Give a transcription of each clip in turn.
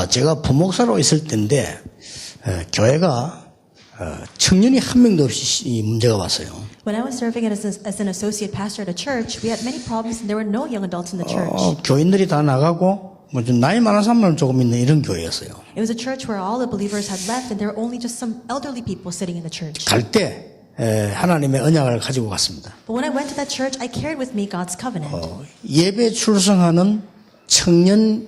제가 부목사로 있을 때인데 교회가 청년이 한 명도 없이 이 문제가 왔어요. When I was serving as an associate pastor at a church, we had many problems and there were no young adults in the church. 교인들이 다 나가고 뭐 좀 나이 많은 사람만 조금 있는 이런 교회였어요. It was a church where all the believers had left and there were only just some elderly people sitting in the church. 갈 때 하나님의 언약을 가지고 갔습니다. But when I went to that church, I carried with me God's covenant. 예배 출석하는 청년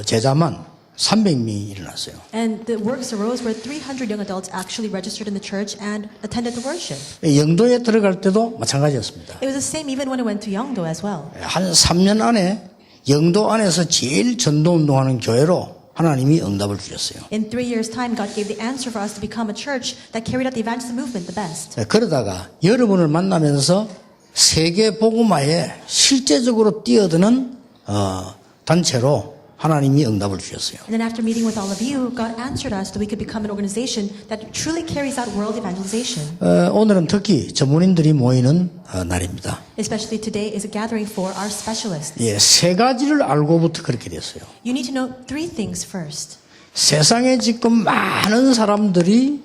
제자만 300명이 일어났어요. And the works arose where 300 young adults actually registered in the church and attended the worship. 영도에 들어갈 때도 마찬가지였습니다. It was the same even when I went to Yeongdo as well. 한 3년 안에 영도 안에서 제일 전도운동하는 교회로 하나님이 응답을 주셨어요. In 3 years' time, God gave the answer for us to become a church that carried out the evangelism movement the best. 그러다가 여러분을 만나면서 세계 복음화에 실제적으로 뛰어드는 단체로 하나님이 응답을 주셨어요. And then after meeting with all of you, God answered us that we could become an organization that truly carries out world evangelization. 오늘은 특히 전문인들이 모이는 날입니다. Especially today is a gathering for our specialists. 예, 세 가지를 알고부터 그렇게 됐어요. You need to know 3 things first. 세상에 지금 많은 사람들이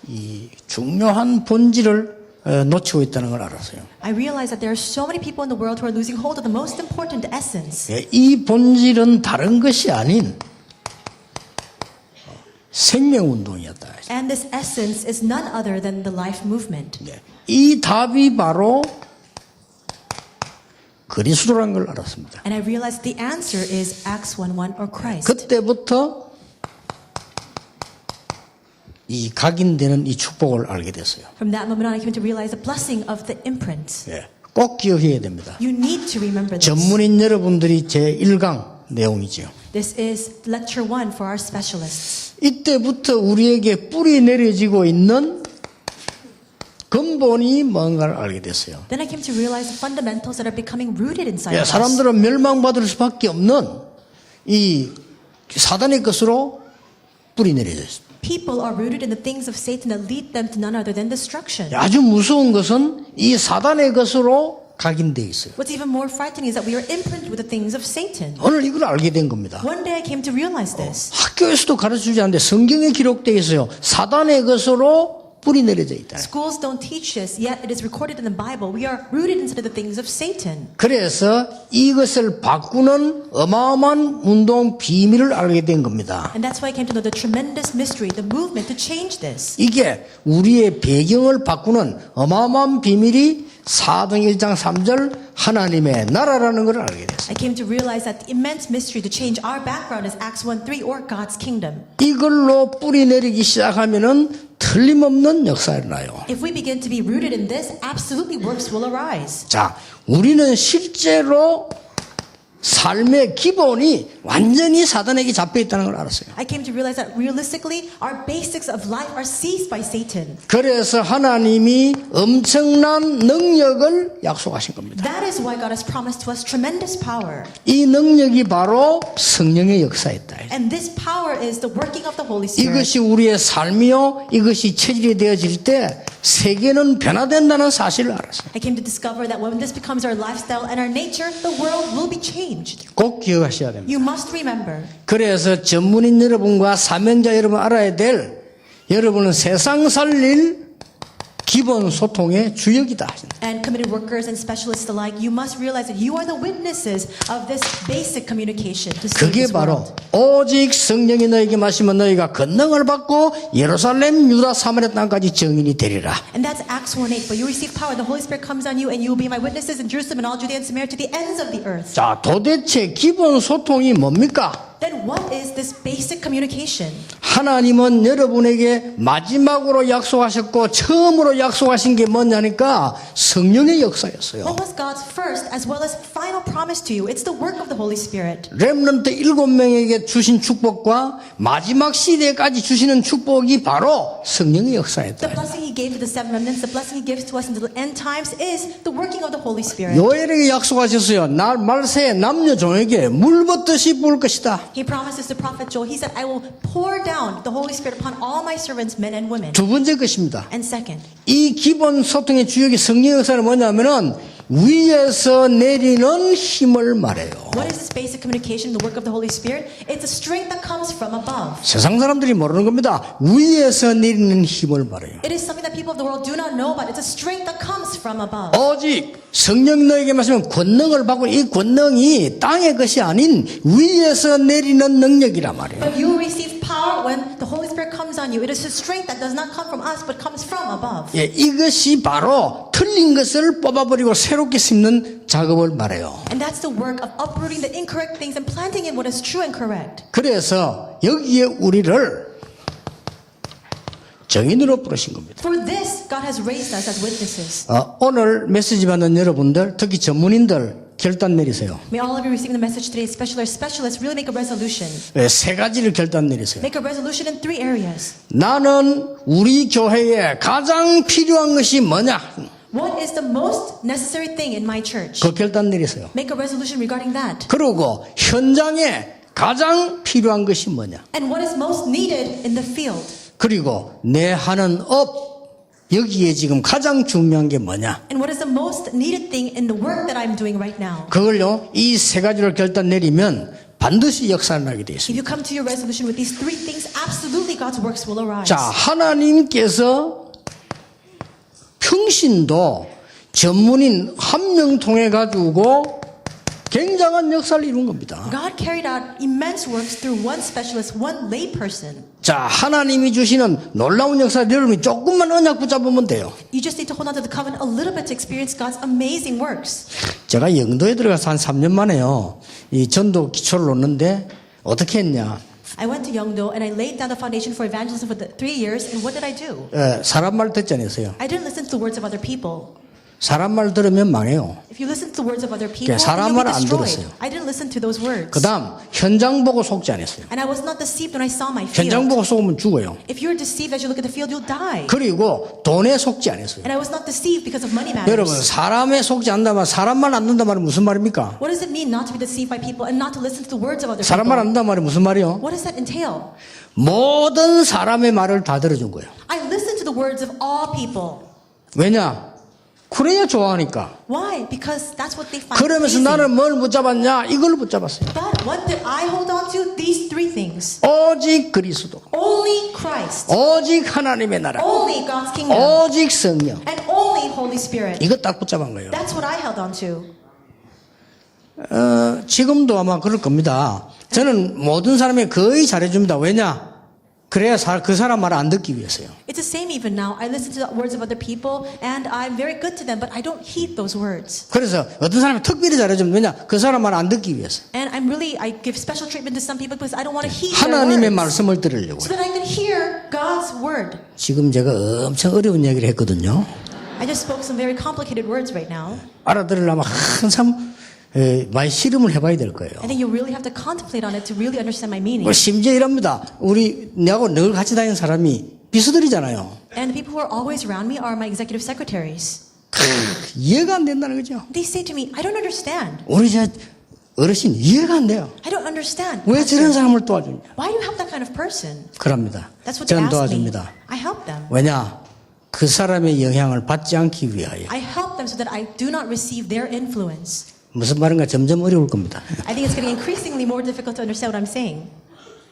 이 중요한 본질을 놓치고 있다는 걸 알았어요. I realize that there are so many people in the world who are losing hold of the most important essence. 예, 이 본질은 다른 것이 아닌 생명운동이었다. And this essence is none other than the life movement. 예, 이 답이 바로 그리스도라는 걸 알았습니다. And I realized the answer is Acts 1:1 or Christ. 그때부터 이 각인되는 이 축복을 알게 됐어요. From that moment on, I came to realize the blessing of the imprint. 예, 꼭 기억해야 됩니다. You need to remember this. 전문인 여러분들이 제1강 내용이죠. This is lecture 1 for our specialists. 이때부터 우리에게 뿌리 내려지고 있는 근본이 뭔가를 알게 됐어요. Then I came to realize the fundamentals that are becoming rooted inside 예, of us. 사람들은 멸망받을 수밖에 없는 이 사단의 것으로 뿌리 내려져 있습니다. People are rooted in the things of Satan that lead them to none other than destruction. 아주 무서운 것은 이 사단의 것으로 각인되어 있어요. What's even more frightening is that we are imprinted with the things of Satan. 오늘 이걸 알게 된 겁니다. One day I came to realize this. 학교에서도 가르쳐주지 않는데 성경에 기록되어 있어요. 사단의 것으로 뿌리 내려져 있다. Schools don't teach this, yet it is recorded in the Bible. We are rooted into the things of Satan. 그래서 이것을 바꾸는 어마어마한 운동 비밀을 알게 된 겁니다. And that's why I came to know the tremendous mystery, the movement to change this. 이게 우리의 배경을 바꾸는 어마어마한 비밀이 사도행 1장 3절 하나님의 나라라는 걸 알게 됐어요. I came to realize that the immense mystery to change our background is Acts 1:3 or God's kingdom. 이걸로 뿌리 내리기 시작하면은 틀림없는 역사가 일어나요. If we begin to be rooted in this, absolutely works will arise. 자, 우리는 실제로 삶의 기본이 완전히 사단에게 잡혀 있다는 걸 알았어요. I came to realize that realistically, our basics of life are seized by Satan. 그래서 하나님이 엄청난 능력을 약속하신 겁니다. That is why God has promised to us tremendous power. 이 능력이 바로 성령의 역사였다. And this power is the working of the Holy Spirit. 이것이 우리의 삶이요, 이것이 체질이 되어질 때 세계는 변화된다는 사실을 알았어요. I came to discover that when this becomes our lifestyle and our nature, the world will be changed. 꼭 기억하셔야 됩니다. You must remember. 그래서 전문인 여러분과 사명자 여러분 알아야 될 여러분은 세상 살릴 기본 소통의 주역이다. And committed workers and specialists alike, you must realize that you are the witnesses of this basic communication to save 그게 this 바로 world. 오직 성령이 너에게 마시면 너희가 권능을 받고 예루살렘 유다 사마리아 땅까지 증인이 되리라. And that's Acts 1:8. But you receive power, the Holy Spirit comes on you, and you will be my witnesses in Jerusalem and all Judea and Samaria to the ends of the earth. 자, 도대체 기본 소통이 뭡니까? Then what is this basic communication? 하나님은 여러분에게 마지막으로 약속하셨고 처음으로 약속하신 게 뭐냐니까 성령의 역사였어요. What was God's first as well as final promise to you? It's the work of the Holy Spirit. 렘넌트 7명에게 주신 축복과 마지막 시대까지 주시는 축복이 바로 성령의 The 역사였다. blessing He gave to the 7 remnants, the blessing He gives to us until the end times is the working of the Holy Spirit. 요엘에게 약속하셨어요. 날 말세에 남녀 종에게 물 붓듯이 부을 것이다. He promises to prophet Joel, He said, I will pour down the Holy Spirit upon all my servants, men and women. 두 번째 것입니다. And second, 이 기본 소통의 주역이 성령 역사는 뭐냐면은 위에서 내리는 힘을 말해요. What is this basic communication, the work of the Holy Spirit? It's a strength that comes from above. 세상 사람들이 모르는 겁니다. 위에서 내리는 힘을 말해요. It is something that people of the world do not know about. It's a strength that comes from above. 오직 성령 너에게 말씀하면 권능을 받고 이 권능이 땅의 것이 아닌 위에서 내리는 능력이란 말이에요. But you will receive power when the Holy Spirit comes on you. It is a strength that does not come from us, but comes from above. 예, 이것이 바로 틀린 것을 뽑아버리고 새롭게 심는 작업을 말해요. And that's the work of uprooting the incorrect things and planting in what is true and correct. 그래서 여기에 우리를 정인으로 부르신 겁니다. For this, God has raised us as witnesses. 오늘 메시지 받는 여러분들, 특히 전문인들 결단 내리세요. May all of you receiving the message today, especially our specialists, really make a resolution. 예, 세 가지를 결단 내리세요. Make a resolution in 3 areas. 나는 우리 교회에 가장 필요한 것이 뭐냐? What is the most necessary thing in my church? 그 결단 내리세요. Make a resolution regarding that. 그리고 현장에 가장 필요한 것이 뭐냐? And what is most needed in the field? 그리고 내 하는 업, 여기에 지금 가장 중요한 게 뭐냐? And what is the most needed thing in the work that I'm doing right now? 그걸요, 이 세 가지를 결단 내리면 반드시 역사를 하게 되어 If 있습니다. you come to your resolution with these 3 things, absolutely God's works will arise. 자, 하나님께서 평신도 전문인 한 명 통해 가지고 굉장한 역사를 이룬 겁니다. God carried out immense works through one specialist, one lay person. 자, 하나님이 주시는 놀라운 역사 여러분이 조금만 언약 붙잡으면 돼요. You just need to hold on to the covenant a little bit to experience God's amazing works. 제가 영도에 들어가서 한 3년 만에요. 이 전도 기초를 놓는데 어떻게 했냐? I went to Yeongdo and I laid down the foundation for evangelism for 3 years. And what did I do? 사람 말 듣지 않았어요. I didn't listen to the words of other people. 사람 말 들으면 망해요. If you listen to the words of other people, 사람 you'll be 말을 안 destroyed. 들었어요. I didn't listen to those words. 그 다음 현장 보고 속지 않았어요. And I was not deceived when I saw my 현장 field. 보고 속으면 죽어요. If you're deceived as you look at the field, you'll die. 그리고 돈에 속지 않았어요. And I was not deceived because of money 여러분, matters. 사람에 속지 않는다면 사람만 안 듣는단 말은 무슨 말입니까? What does it mean not to be deceived by people and not to listen to the words of other 사람만 안 듣는단 people? 말이 무슨 말이요? What does that entail? 모든 사람의 말을 다 들어준 거예요. I listen to the words of all people. 왜냐? 그래야 좋아하니까. Why? Because that's what they find 그러면서 pleasing. 나는 뭘 붙잡았냐? 이걸 붙잡았어요. But what did I hold on to? These 3 things. 오직 그리스도, Only Christ. 오직 하나님의 나라, Only God's kingdom. 오직 성령. And only Holy Spirit. 이거 딱 붙잡은 거예요. That's what I held on to. 지금도 아마 그럴 겁니다. 저는 모든 사람이 거의 잘해줍니다. 왜냐? 그래야 그 사람 말을 안 듣기 위해서요. It's the same even now. I listen to the words of other people and I'm very good to them, but I don't heed those words. 그래서 어떤 사람이 특별히 잘해주면 왜냐? 그 사람 말을 안 듣기 위해서. And I give special treatment to some people because I don't want to heed their 하나님의 words. 말씀을 들으려고. So that I can hear God's word. 지금 제가 엄청 어려운 얘기를 했거든요. I just spoke some very complicated words right now. 알아들으려면 항상 많이 실험을 해봐야 될 거예요. I think you really have to contemplate on it to really understand my meaning. 심지어 이럽니다. 내하고 늘 같이 다니는 사람이 비서들이잖아요. And the people who are always around me are my executive secretaries. 이해가 안 된다는 거죠. They say to me, I don't understand. 우리 저 어르신 이해가 안 돼요. I don't understand. 왜 Pastor. 저런 사람을 도와주냐? Why do you have that kind of person? 그럽니다. That's what they 저는 ask me. 도와줍니다. I help them. 왜냐? 그 사람의 영향을 받지 않기 위하여. I help them so that I do not receive their influence. 무슨 말인가 점점 어려울 겁니다. I think it's getting increasingly more difficult to understand what I'm saying.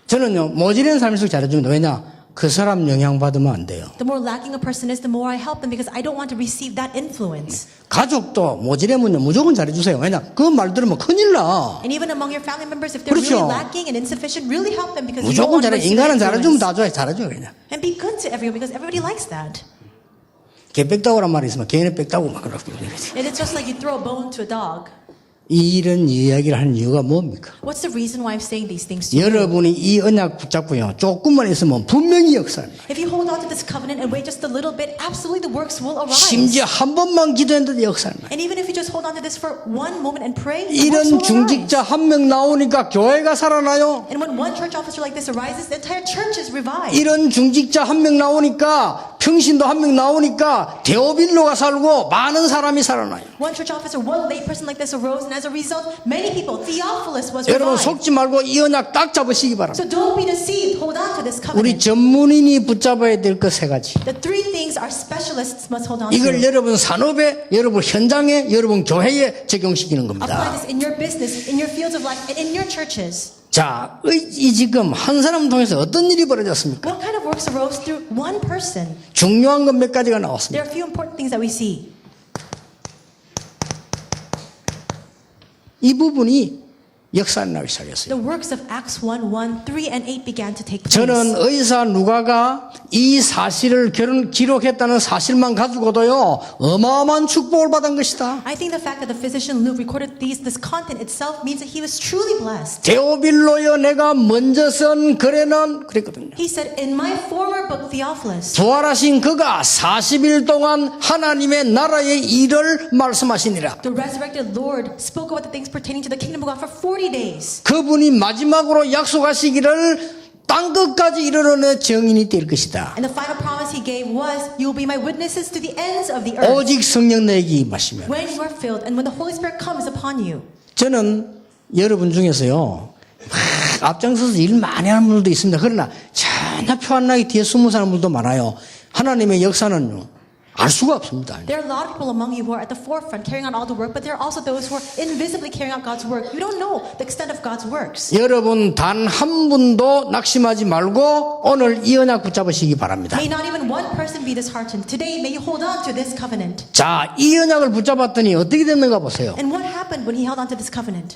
저는요, 모질한 삶일수록 잘해줍니다. 왜냐? 그 사람 영향 받으면 안 돼요. The more lacking a person is, the more I help them because I don't want to receive that influence. 가족도 모질하면요, 무조건 잘해주세요. 왜냐? 그 말 들으면 큰일 나. And even among your family members, if they're 그렇죠. really lacking and insufficient, really help them because you don't 무조건 want to 잘해. receive that 인간은 잘해주면 influence. 다 좋아해. 잘해줘요, 그냥. And be good to everyone because everybody likes that. 개 빽다구란 말이 있으면 개는 빽다구 막 그러고. And it's just like you throw a bone to a dog. 이런 이야기를 하는 이유가 뭡니까? What's the reason why I'm saying these things to you? 여러분이 이 언약 붙잡고요. 조금만 있으면 분명히 역사를. If you hold on to this covenant and wait just a little bit, absolutely the works will arise. 심지어 한 번만 기도했는데 역사를. And even if you just hold on to this for one moment and pray, the works 이런 will 중직자 arise. 한 명 나오니까 교회가 살아나요. And when one church officer like this arises, the entire church is revived. 이런 중직자 한 명 나오니까 평신도 한 명 나오니까 데오빌로가 살고 많은 사람이 살아나요. One church officer, one layperson like this arose, and as a result, many people, Theophilus was 여러분 revived. 속지 말고 이 언약 딱 잡으시기 바랍니다. So don't be deceived. Hold on to this 우리 covenant. 전문인이 붙잡아야 될 것 세 가지. The three things our specialists must hold on 이걸 to. 여러분 산업에, 여러분 현장에, 여러분 교회에 적용시키는 Apply 겁니다. this in your business, in your fields of life, and in your churches. 자, 이 지금 한 사람 통해서 어떤 일이 벌어졌습니까? What kind of works arose through one person? 중요한 건 몇 가지가 There 나왔습니다. are a few important things that we see. 이 부분이 역사에 나기 시작했어요. The works of Acts 1:1, 3, and 8 began to take place. 저는 의사 누가가 이 사실을 기록했다는 사실만 가지고도요 어마어마한 축복을 받은 것이다. I think the fact that the physician Luke recorded this content itself means that he was truly blessed. 데오빌로여 내가 먼저 쓴 글에는 그랬거든요. He said, in my former book, Theophilus, 부활하신 그가 40일 동안 하나님의 나라의 일을 말씀하시니라. the resurrected Lord spoke about the things pertaining to the kingdom of God for 40 days. 그분이 마지막으로 약속하시기를 땅 끝까지 이르러내 증인이 될 것이다. And the final promise he gave was, you will be my witnesses to the ends of the earth. 오직 성령 내게 임하시면. When you are filled and when the Holy Spirit comes upon you. 저는 여러분 중에서요 앞장서서 일 많이 하는 분들도 있습니다. 그러나 전혀 표 안 나게 뒤에 숨은 사람들도 많아요. 하나님의 역사는요 알 수가 없습니다. There are a lot of people among you who are at the forefront carrying on all the work, but there are also those who are invisibly carrying out God's work. You don't know the extent of God's works. 여러분 단 한 분도 낙심하지 말고 오늘 이 언약 붙잡으시기 바랍니다. May not even one person be disheartened. Today, may you hold on to this covenant. 자, 이 언약을 붙잡았더니 어떻게 됐는가 보세요. And what happened when he held on to this covenant?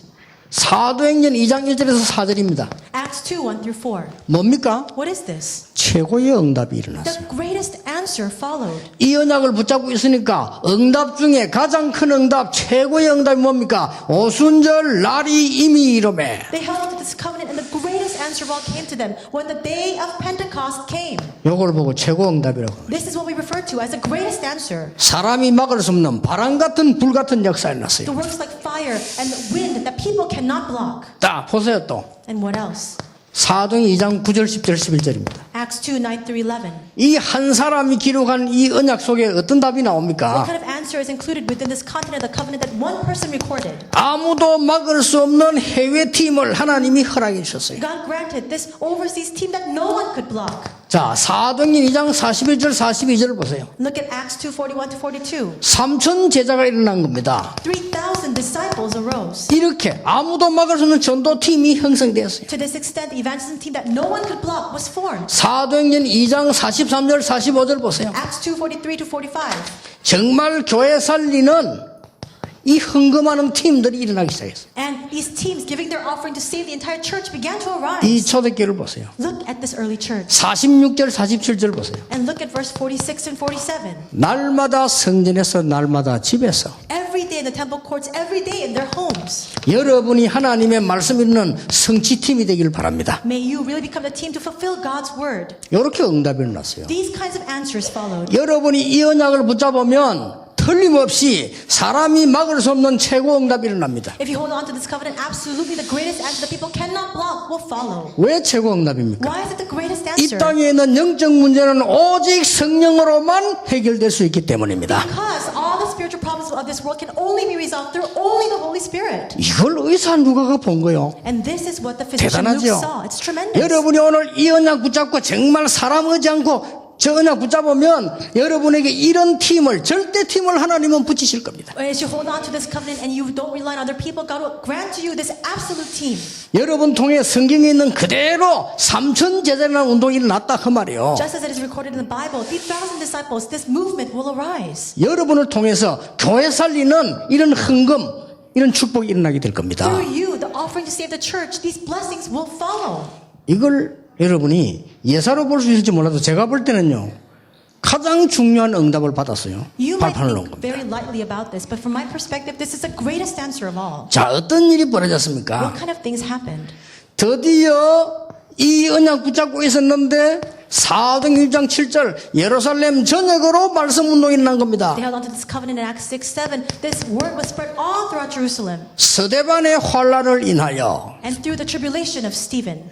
사도행전 2장 1절에서 4절입니다. Acts 2, 1 through 4. 뭡니까? What is this? 최고의 응답이 일어났어요. The greatest answer followed. 이 언약을 붙잡고 있으니까 응답 중에 가장 큰 응답, 최고의 응답이 뭡니까? 오순절 날이 이미 이르매. They held on to this covenant, and the greatest answer of all came to them when the day of Pentecost came. 요걸 보고 최고 응답이라고 합니다. This is what we refer to as the greatest answer. 사람이 막을 수 없는 바람 같은 불 같은 역사가 일어났어요. The works like fire and wind that people cannot block. 자, 보세요 또. And what else? 사도행 2장 9절, 10절, 11절입니다. Acts 2, 9 through 11. 이 한 사람이 기록한 이 언약 속에 어떤 답이 What 나옵니까? kind of answer is included within this content of the covenant that one person recorded? 아무도 막을 수 없는 해외팀을 하나님이 허락해 주셨어요. God granted this overseas team that no one could block. 자, 사도행전 2장 41절, 42절을 보세요. Look at Acts 2, 41 to 42. 3천 제자가 일어난 겁니다. 3,000 disciples arose. 이렇게 아무도 막을 수 없는 전도팀이 형성되었어요. To this extent, the evangelism team that no one could block was formed. 사도행전 2장 43절, 45절 보세요. Acts 2, 43 to 45. 정말 교회 살리는 이 헌금하는 팀들이 일어나기 시작했어요. And these teams giving their offering to save the entire church began to 이 arise. 초대교회를 보세요. Look at this early church. 46절, 47절 보세요. And look at verse 46 and 47. 날마다 성전에서 날마다 집에서 Every day in the temple courts, every day in their homes. 여러분이 하나님의 말씀 읽는 성취팀이 되길 바랍니다. May you really become the team to fulfill God's word. 이렇게 응답이 일어났어요. These kinds of answers followed. 여러분이 이 언약을 붙잡으면 틀림없이 사람이 막을 수 없는 최고 응답이 일어납니다. If you hold on to this covenant, absolutely the greatest answer that people cannot block will follow. 왜 최고 응답입니까? Why is it the greatest 이 answer? 땅에 있는 영적 문제는 오직 성령으로만 해결될 수 있기 때문입니다. Because all the spiritual problems of this world can only be resolved through only the Holy Spirit. 이걸 의사 누가가 본 거예요. And this is what the physician Luke 대단하죠? saw. It's tremendous. 여러분이 오늘 이 언약 붙잡고 정말 사람 의지 않고 저 언약 붙잡으면 여러분에게 이런 팀을 절대 팀을 하나님은 붙이실 겁니다. As you hold on to this covenant and you don't rely on other people, God will grant to you this absolute team. 여러분 통해 성경에 있는 그대로 3천 제자라는 운동이 일어났다 그 말이에요. Just as it is recorded in the Bible, 3,000 disciples, this movement will arise. 여러분을 통해서 교회 살리는 이런 헌금, 이런 축복이 일어나게 될 겁니다. Through you, the offering to save the church, these blessings will follow. 이걸 여러분이 예사로 볼 수 있을지 몰라도 제가 볼 때는요 가장 중요한 응답을 받았어요. You might 발판을 놓은 think 겁니다. very lightly about this, but from my perspective, this is the greatest answer of all. 자, 어떤 일이 벌어졌습니까? What kind of things happened? 드디어 이 언약 붙잡고 있었는데 사도행전 1장 7절 예루살렘 전역으로 말씀 운동이 일어난 겁니다. They held on to this covenant in Acts 6, 7. This word was spread all throughout Jerusalem. 스데반의 환란을 인하여 And through the tribulation of Stephen,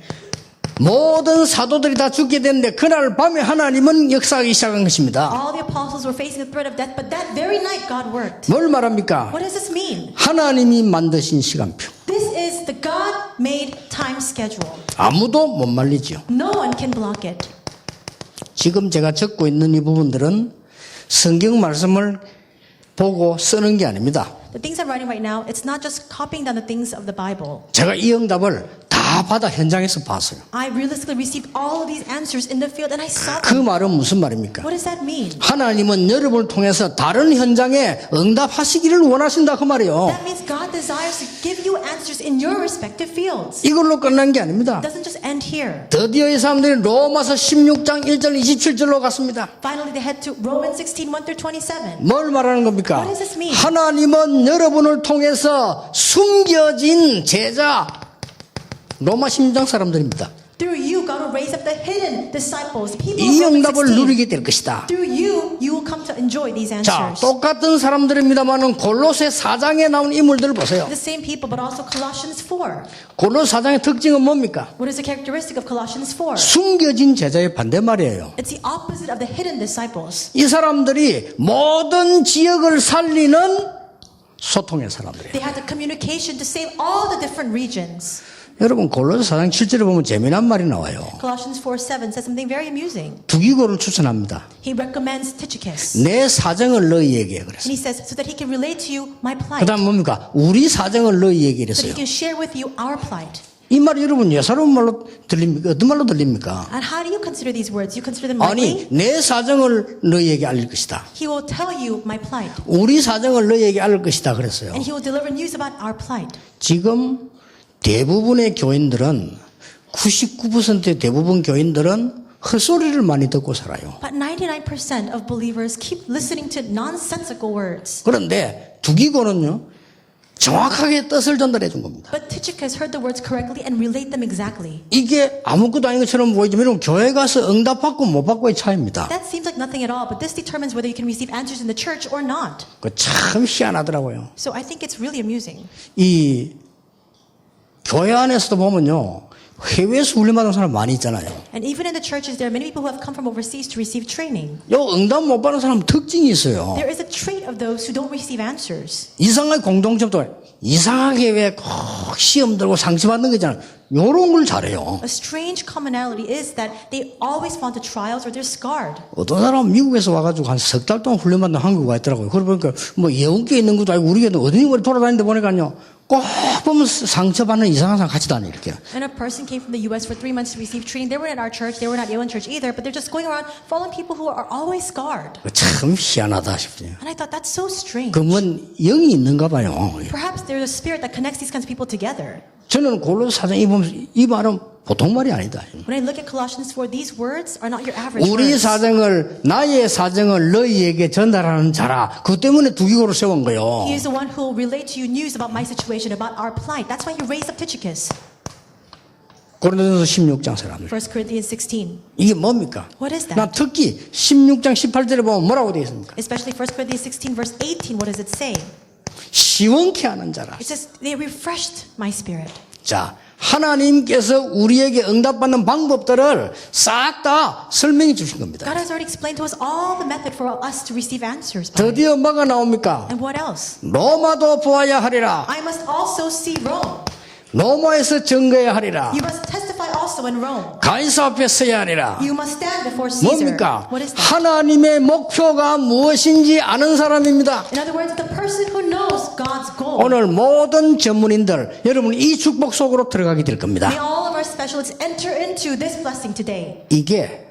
모든 사도들이 다 죽게 되는데 그날 밤에 하나님은 역사하기 시작한 것입니다. All the apostles were facing the threat of death, but that very night God worked. 뭘 말합니까? What does this mean? 하나님이 만드신 시간표. This is the God-made time schedule. 아무도 못 말리죠. No one can block it. 지금 제가 적고 있는 이 부분들은 성경 말씀을 보고 쓰는 게 아닙니다. The things I'm writing right now, it's not just copying down the things of the Bible. 제가 이 응답을 다 받아 현장에서 봤어요. I realistically received all of these answers in the field and I saw 그 them. 말은 무슨 말입니까? What does that mean? 하나님은 여러분을 통해서 다른 현장에 응답하시기를 원하신다 그 말이에요. That means God desires to give you answers in your respective fields. 이걸로 끝난 게 아닙니다. It doesn't just end here. 드디어 이 사람들이 로마서 16장 1절 27절로 갔습니다. Finally, they head to Romans 16, 1 through 27. 뭘 말하는 겁니까? What does this mean? 하나님은 여러분을 통해서 숨겨진 제자 로마 16장 사람들입니다. Through you, God will raise up the hidden disciples, people 이 of Romans 응답을 16. 누리게 될 것이다. Through you, you will come to enjoy these 자, answers. 똑같은 사람들입니다만은 골로새 4장에 나온 인물들을 보세요. The same people, but also Colossians 4. 골로새 4장의 특징은 뭡니까? What is the characteristic of Colossians 4? 숨겨진 제자의 반대말이에요. It's the opposite of the hidden disciples. 이 사람들이 모든 지역을 살리는 소통의 사람들이에요. They had the communication to save all the different regions. 여러분 골로새 4장 7절에 보면 재미난 말이 나와요. Colossians 4:7 says something very amusing. 두기고를 추천합니다. He recommends Tychicus. 내 사정을 너희에게 And 그랬어요. he says, so that he can relate to you my 그 plight. 다음 뭡니까? 우리 사정을 너희에게 So that 이랬어요. he can share with you our plight. 이 말이 여러분 예사로운 말로 들립니까? 어떤 말로 들립니까? And how do you consider these words? You consider them 아니 lightly? 내 사정을 너희에게 알릴 것이다. He will tell you my plight. 우리 사정을 너희에게 알릴 것이다 그랬어요. And he will deliver news about our plight. 지금 대부분의 교인들은 99%의 대부분 교인들은 헛소리를 많이 듣고 살아요. But 99% of believers keep listening to nonsensical words. 그런데 두기고는요 정확하게 뜻을 전달해 준 겁니다. But Tychicus heard the words correctly and relate them exactly. 이게 아무것도 아닌 것처럼 보이지만 여러분 교회 가서 응답받고 못 받고의 차이입니다. That seems like nothing at all, but this determines whether you can receive answers in the church or not. 그 참 희한하더라고요. So I think it's really amusing. 이 교회 안에서도 보면요 해외에서 훈련받은 사람 많이 있잖아요. And even in the churches, there are many people who have come from overseas to receive training. 요 응답 못 받는 사람 특징이 있어요. There is a trait of those who don't receive answers. 이상하게 공동점도 이상하게 왜 꼭 시험 들고 상처 받는 거잖아요. 요런 걸 잘해요. A strange commonality is that they always fall into trials or they're scarred. 어떤 사람은 미국에서 와가지고 한 석 달 동안 훈련받는 한국 와 있더라고요. 그러고 보니까 뭐 예언계 있는 것도 아니고 우리 교회도 어디 돌아다니는데 보니까요. 꼭 보면 상처받는 이상한 사람 같이 다니 이렇게. And a person came from the U.S. for 3 months to receive training. They weren't at our church. They were not Yeon Church either. But they're just going around following people who are always scarred. 참 희한하다 싶어요. And I thought that's so strange. 그러면 영이 있는가 봐요. Perhaps there's a spirit that connects these kinds of people together. 저는 골로새 4장 이 말은 보통 말이 아니다. When I look at Colossians 4, these words are not your average 우리 words. 사정을 나의 사정을 너희에게 전달하는 자라. 그 때문에 두기고를 세운 거예요. He is the one who will relate to you news about my situation, about our plight. That's why he raised up Tychicus. 고린도전서 16장 사람들. 1 Corinthians 16. 이게 뭡니까? What is that? 나 특히 16장 18절에 보면 뭐라고 되어 있습니까? Especially 1 Corinthians 16, verse 18. What does it say? 시원케 하는 자라. It says, they refreshed my spirit. 자, 하나님께서 우리에게 응답받는 방법들을 싹 다 설명해 주신 겁니다. God has already explained to us all the method for us to receive answers by. 드디어 뭐가 나옵니까? And what else? 로마도 보아야 하리라. I must also see Rome. 로마에서 증거해야 하리라. You must testify also in Rome. 가이사 앞에 서야 하리라. You must stand before Caesar. 뭡니까? What is that? 하나님의 목표가 무엇인지 아는 사람입니다. In other words, the person who knows God's goal. 오늘 모든 전문인들 여러분 이 축복 속으로 들어가게 될 겁니다. May all of our specialists enter into this blessing today. 이게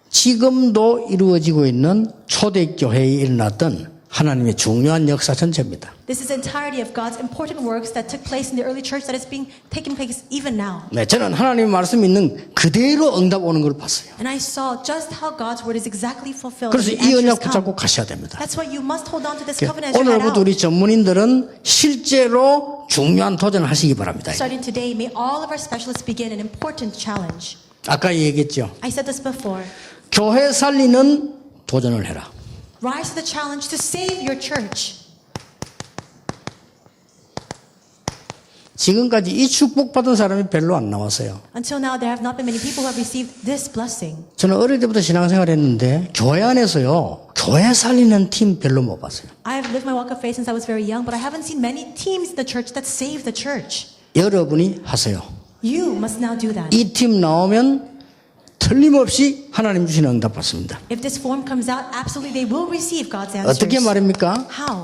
지금도 이루어지고 있는 초대교회에 일어났던 하나님의 중요한 역사 전체입니다. This is the entirety of God's important works that took place in the early church that is being taken place even now. 네, 저는 하나님의 말씀이 있는 그대로 응답 오는 걸 봤어요. And I saw just how God's word is exactly fulfilled. 그래서 and 이 the answers 언약 come. 붙잡고 가셔야 됩니다. That's why you must hold on to this covenant as you head 오늘부터 out. 우리 전문인들은 실제로 중요한 도전을 하시기 바랍니다. Starting today, may all of our specialists begin an important challenge. 아까 얘기했죠. I said this before. 교회 살리는 도전을 해라. Rise to the challenge to save your church. 지금까지 이 축복받은 사람이 별로 안 나왔어요. Until now, there have not been many people who have received this blessing. 저는 어릴 때부터 신앙생활 했는데 교회 안에서요. 교회 살리는 팀 별로 못 봤어요. I have lived my walk of faith since I was very young, but I haven't seen many teams in the church that save the church. 여러분이 하세요. You must now do that. 이 팀 나오면 틀림없이 하나님 주시는 응답 받습니다. If this form comes out, absolutely they will receive God's answers. 어떻게 말입니까? How?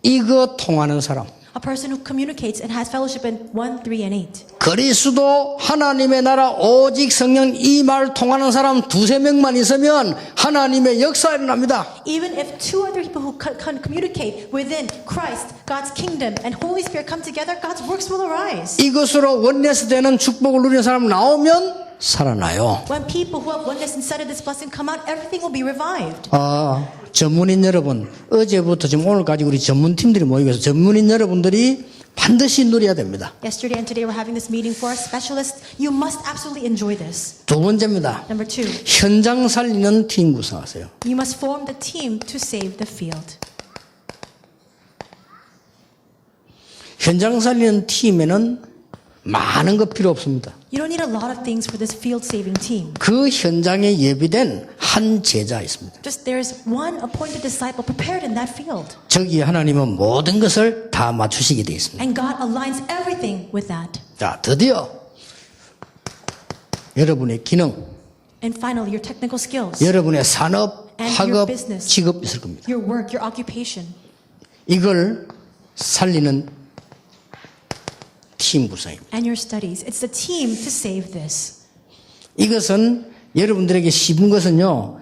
이거 통하는 사람. A person who communicates and has fellowship in 1, 3, and 8. 그리스도 하나님의 나라 오직 성령 이 말 통하는 사람 두세 명만 있으면 하나님의 역사 일어납니다. Even if 2 or 3 people who can communicate within Christ, God's kingdom, and Holy Spirit come together, God's works will arise. 이것으로 원내스 되는 축복을 누리는 사람 나오면 살아나요. When people who have oneness inside of this blessing come out, everything will be revived. 전문인 여러분, 어제부터 지금 오늘까지 우리 전문팀들이 모이고 있어서 전문인 여러분들이 반드시 누려야 됩니다. Yesterday and today we're having this meeting for our specialists. You must absolutely enjoy this. 두 번째입니다. Number 2, 현장 살리는 팀 구성하세요. you must form the team to save the field. 현장 살리는 팀에는 많은 거 필요 없습니다. You don't need a lot of things for this field saving team. 그 현장에 예비된 한 제자 있습니다. Just there's one appointed disciple prepared in that field. 저기에 하나님은 모든 것을 다 맞추시게 되어 있습니다. And God aligns everything with that. 자, 드디어 여러분의 기능, And finally, your technical skills, 여러분의 산업, And your 학업, business. 직업 있을 겁니다. your work, your occupation. 이걸 살리는 팀 구성입니다. And your studies. It's the team to save this. 이것은 여러분들에게 씹은 것은요.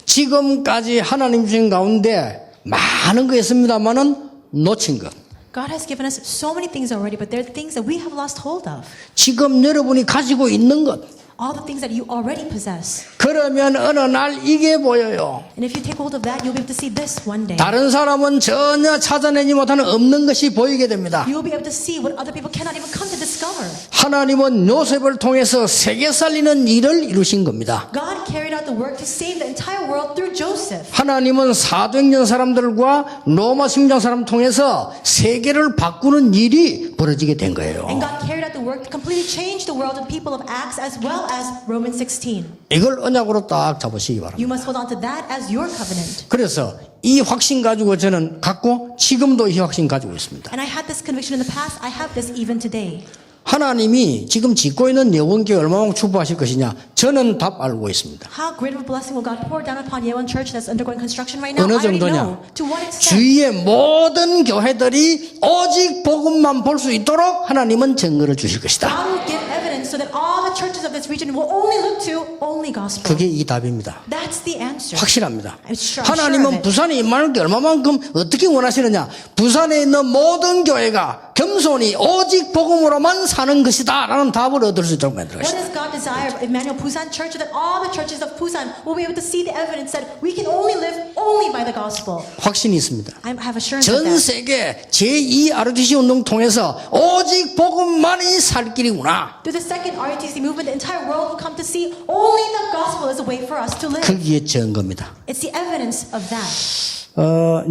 지금까지 하나님 주신 가운데 많은 거 있습니다만은 놓친 것. God has given us so many things already, but there are things that we have lost hold of. 지금 여러분이 가지고 있는 것. All the things that you already possess. 그러면 어느 날 이게 보여요. And if you take hold of that, you'll be able to see this one day. 다른 사람은 전혀 찾아내지 못하는 없는 것이 보이게 됩니다. You'll be able to see what other people cannot even come to discover. 하나님은 요셉을 통해서 세계 살리는 일을 이루신 겁니다. God carried out the work to save the entire world through Joseph. 하나님은 사도행전 사람들과 로마 승장 사람 통해서 세계를 바꾸는 일이 벌어지게 된 거예요. And God carried out the work to completely change the world of people of Acts as well as Romans 16. 이걸 언약으로 딱 잡으시기 바랍니다. You must hold on to that as your covenant. 그래서 이 확신 가지고 저는 갖고 지금도 이 확신 가지고 있습니다. And I had this conviction in the past. I have this even today. 하나님이 지금 짓고 있는 예원교회 얼마나 축복하실 것이냐 저는 답 알고 있습니다. How great of a blessing will God pour down upon Yeon Church that's undergoing construction right now? 어느 I already 정도냐? know. To what extent? 주위의 모든 교회들이 오직 복음만 볼 수 있도록 하나님은 증거를 주실 것이다. God will give evidence so that all the churches of this region will only look to only gospel. 그게 이 답입니다. That's the answer. 확실합니다. I'm sure of 하나님은 it. 부산에 임하는 게 얼마만큼 어떻게 원하시느냐. 부산에 있는 모든 교회가 겸손히 오직 복음으로만 사는 것이다 라는 답을 얻을 수 있도록 만들어 What 것이다. does God desire of Emmanuel Busan Church? That all the churches of Busan will be able to see the evidence that we can only live only by the gospel. 확신이 있습니다. I have assurance of 전 that. 세계 제2 ROTC 운동 통해서 오직 복음만이 살 길이구나. Through the second RUTC movement, the entire world will come to see only the gospel is a way for us to live. 거기에 증거입니다. It's the evidence of that.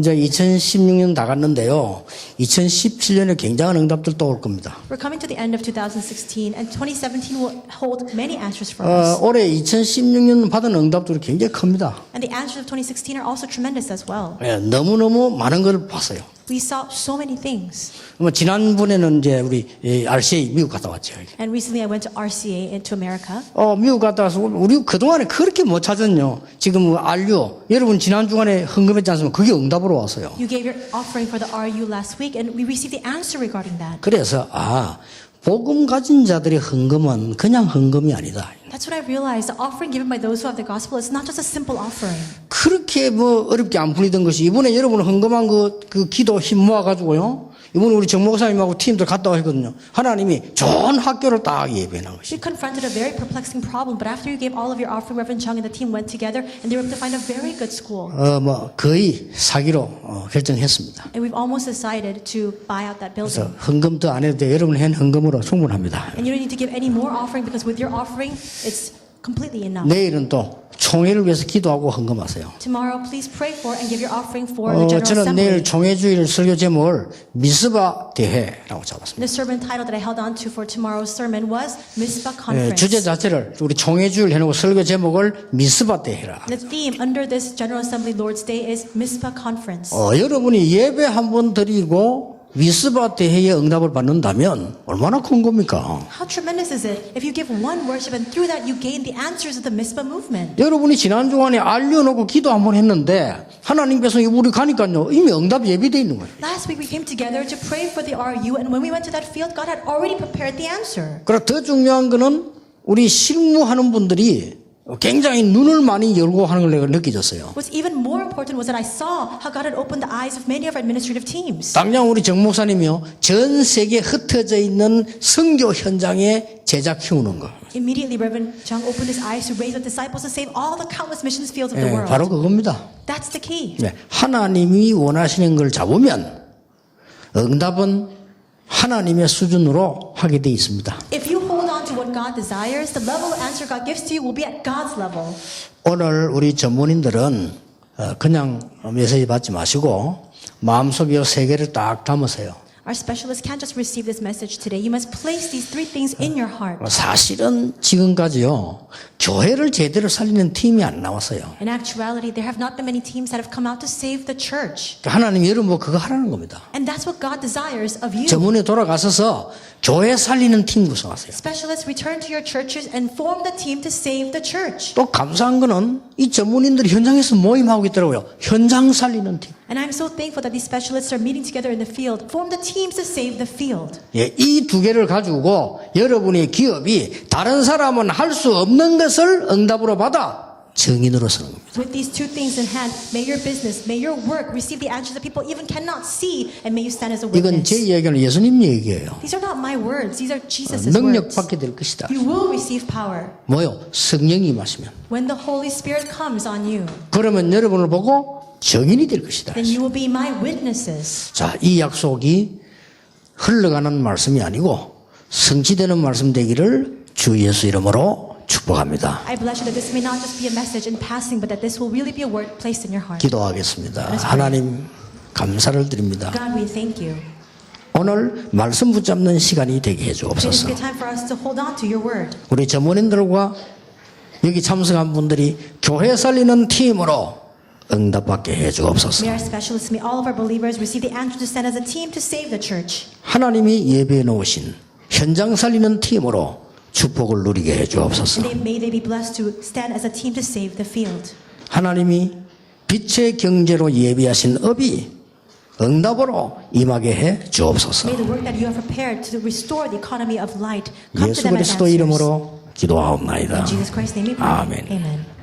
이제 2016년 다 갔는데요. 2017년에 굉장한 응답들 또 올 겁니다. We're coming to the end of 2016, and 2017 will hold many answers for us. 올해 2016년 받은 응답들이 굉장히 큽니다. And the answers of 2016 are also tremendous as well. 예, 너무너무 많은 걸 봤어요. We saw so many things. 지난번에는 이제 우리 RCA 미국 갔다 왔죠. And recently I went to RCA into America. 미국 갔다 와서 우리 그동안에 그렇게 못 찾았요. 지금 RU 여러분 지난 주간에 헌금했지 않습니까? 그게 응답으로 왔어요. You gave your offering for the RU last week, and we received the answer regarding that. 그래서 복음 가진 자들의 헌금은 그냥 헌금이 아니다. That's what I realized. The offering given by those who have the gospel is not just a simple offering. 그렇게 어렵게 안 풀리던 것이 이번에 여러분 헌금한 그 기도 힘 모아가지고요. 이번에 우리 정 목사님하고 팀들 갔다 왔거든요. 하나님이 좋은 학교를 딱 예배한 것이. We confronted a very perplexing problem, but after you gave all of your offering, Reverend Chung and the team went together, and they were able to find a very good school. 거의 사기로 결정했습니다. And we've almost decided to buy out that 그래서 building. 헌금 더 안 해도 돼. 여러분 한 헌금으로 충분합니다. And you don't need to give any more offering because with your offering, it's completely enough. 내일은 또 총회를 위해서 기도하고 헌금하세요. Tomorrow, please pray for and give your offering for the General 저는 Assembly. 내일 총회주일 설교 제목을 미스바 대회라고 잡았습니다. The sermon title that I held on to for tomorrow's sermon was Mizpah 예, Conference. 주제 자체를 우리 총회주일 해놓고 설교 제목을 미스바 대회라. The theme under this General Assembly Lord's Day is Mizpah Conference. 여러분이 예배 한 번 드리고 미스바 대회에 응답을 받는다면 얼마나 큰 겁니까? How tremendous is it if you give one worship and through that you gain the answers of the Mizpah movement? 여러분이 지난 주간에 알려놓고 기도 한 번 했는데 하나님께서 우리 가니까요 이미 응답 예비되어 있는 거예요. Last week we came together to pray for the RU, and when we went to that field, God had already prepared the answer. 그리고 더 중요한 거는 우리 실무하는 분들이 굉장히 눈을 많이 열고 하는 걸 내가 느껴졌어요. What's even more important was that I saw how God had opened the eyes of many of our administrative teams. 당장 우리 정 목사님이요 전 세계에 흩어져 있는 선교 현장에 제자 키우는 거. Immediately, Reverend Jung opened his eyes to raise up disciples to save all the countless missions fields of the world. 바로 그겁니다. That's the key. 네, 하나님이 원하시는 걸 잡으면 응답은 하나님의 수준으로 하게 돼 있습니다. If you hold on to what God desires, the level of answer God gives to you will be at God's level. 오늘 우리 전문인들은 그냥 메시지 받지 마시고 마음속에 세 개를 딱 담으세요. Our specialists can't just receive this message today. You must place these three things in your heart. 사실은 지금까지요 교회를 제대로 살리는 팀이 안 나왔어요. In actuality, there have not been many teams that have come out to save the church. 하나님 여러분 뭐 그거 하라는 겁니다. And that's what God desires of you. 전문에 돌아가셔서 교회 살리는 팀 구성하세요. Specialists return to your churches and form the team to save the church. 또 감사한 거는 이 전문인들이 현장에서 모임하고 있더라고요. 현장 살리는 팀. And I'm so thankful that these specialists are meeting together in the field. Form the teams to save the field. 예, 이 두 개를 가지고 여러분의 기업이 다른 사람은 할 수 없는 것을 응답으로 받아 증인으로 서는 겁니다. With these two things in hand, may your business, may your work receive the answers that people even cannot see, and may you stand as a 이건 witness. 제 얘기는 예수님 얘기예요. These are not my words. These are Jesus' 능력 words. 받게 될 것이다. You will receive power 뭐요? 성령이 임하시면. when the Holy Spirit comes on you. 그러면 여러분을 보고 증인이 될 것이다. Then you will be my witnesses. 자, 이 약속이 흘러가는 말씀이 아니고 성취되는 말씀 되기를 주 예수 이름으로 축복합니다. I bless you that this may not just be a message in passing, but that this will really be a word placed in your heart. 기도하겠습니다. 하나님 감사를 드립니다. God, we thank you. 오늘 말씀 붙잡는 시간이 되게 It is a 해주옵소서. good time for us to hold on to your word. 우리 전문인들과 여기 참석한 분들이 교회 살리는 팀으로 응답받게 해주옵소서. May our specialists, may all of our believers receive the answer to stand as a team to save the church. 하나님이 예배해 놓으신 현장 살리는 팀으로 축복을 누리게 해주옵소서. And may they be blessed to stand as a team to save the field. 하나님이 빛의 경제로 예비하신 업이 응답으로 임하게 해 주옵소서. May the work that you have prepared to restore the economy of light come to 예수 them as 그리스도 answers. 이름으로 기도하옵나이다. In Jesus Christ's name we pray. 아멘. Amen.